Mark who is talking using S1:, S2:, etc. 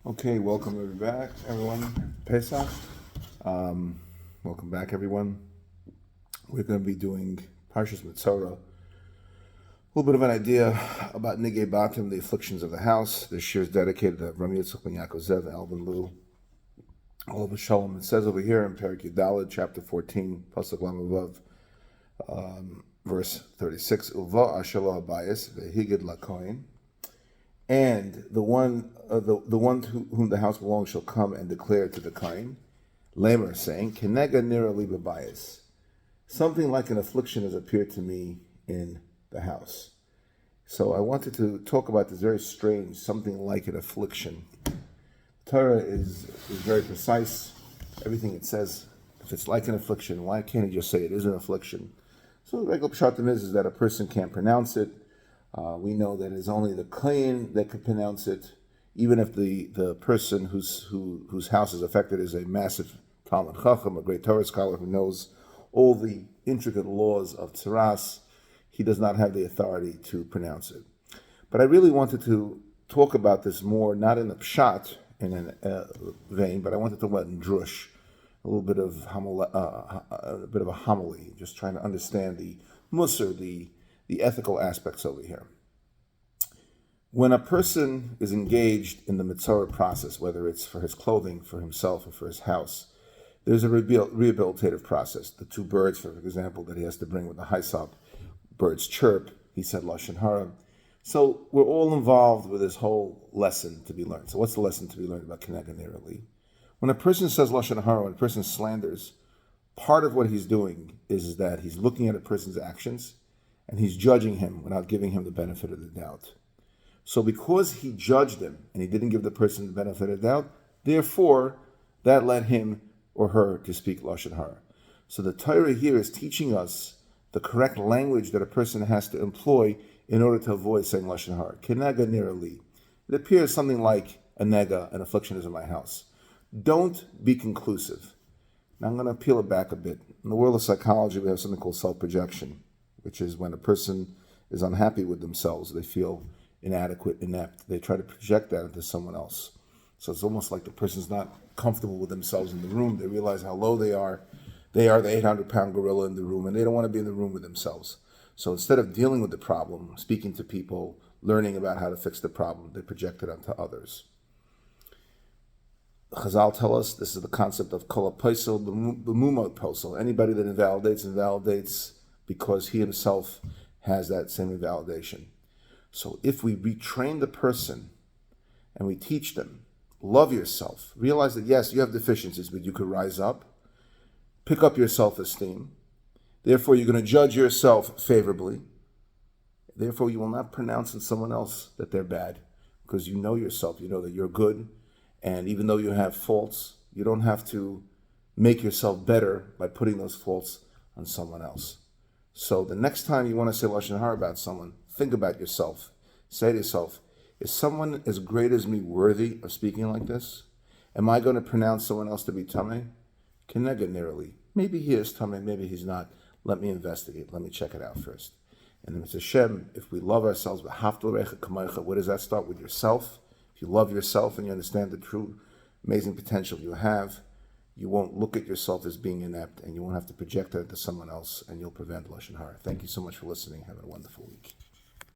S1: Okay, welcome back, everyone. Pesach. Welcome back, everyone. We're going to be doing Parshas Metzorah. A little bit of an idea about Nigei Batim, the afflictions of the house. This year is dedicated to Ram Yitzchak ben Yaakov Zev, Alvin Lu, all of Shalom. It says over here in Perek Yudaled, chapter 14, Pasuk Lamavav, verse 36, Uva Ashelah Habayis Vehigid Lakoin. And the one to whom the house belongs shall come and declare to the kain, Lamer, saying, Kenega nira li b'bayis. Something like an affliction has appeared to me in the house. So I wanted to talk about this very strange, something like an affliction. Torah is very precise. Everything it says, if it's like an affliction, why can't it just say it is an affliction? So the regular pshatim is that a person can't pronounce it. We know that it's only the kohen that could pronounce it, even if the person whose house is affected is a massive Talmud Chacham, a great Torah scholar who knows all the intricate laws of tzaras. He does not have the authority to pronounce it. But I really wanted to talk about this more, not in a pshat, in a vein, but I wanted to talk about in drush, a little bit of a homily, just trying to understand the musar, the ethical aspects over here. When a person is engaged in the Metzorah process, whether it's for his clothing, for himself, or for his house, there's a rehabilitative process. The two birds, for example, that he has to bring with the Haisop, birds chirp, he said Lashon Hara. So we're all involved with this whole lesson to be learned. So what's the lesson to be learned about Kenega Nira Li? When a person says Lashon Hara, when a person slanders, part of what he's doing is that he's looking at a person's actions and he's judging him without giving him the benefit of the doubt. So because he judged him and he didn't give the person the benefit of the doubt, therefore, that led him or her to speak Lashon Hara. So the Torah here is teaching us the correct language that a person has to employ in order to avoid saying Lashon Hara. Kenega nira li. It appears something like a nega, an affliction is in my house. Don't be conclusive. Now I'm going to peel it back a bit. In the world of psychology, we have something called self-projection, which is when a person is unhappy with themselves, they feel inadequate, inept, they try to project that into someone else. So it's almost like the person's not comfortable with themselves in the room. They realize how low they are. They are the 800-pound gorilla in the room, and they don't want to be in the room with themselves. So instead of dealing with the problem, speaking to people, learning about how to fix the problem, they project it onto others. Chazal tell us this is the concept of kol ha-posel b'mumot posel. Anybody that invalidates because he himself has that same invalidation. So if we retrain the person and we teach them, love yourself, realize that yes, you have deficiencies, but you could rise up, pick up your self-esteem. Therefore, you're going to judge yourself favorably. Therefore, you will not pronounce on someone else that they're bad because you know yourself, you know that you're good. And even though you have faults, you don't have to make yourself better by putting those faults on someone else. So the next time you want to say Lashon Hara about someone, think about yourself. Say to yourself, is someone as great as me worthy of speaking like this? Am I going to pronounce someone else to be tamei? Kenega nira li. Maybe he is tamei, maybe he's not. Let me investigate. Let me check it out first. And then it's Hashem, if we love ourselves, where does that start? With yourself. If you love yourself and you understand the true amazing potential you have, you won't look at yourself as being inept and you won't have to project that to someone else and you'll prevent Lashon Hara. Thank you so much for listening. Have a wonderful week.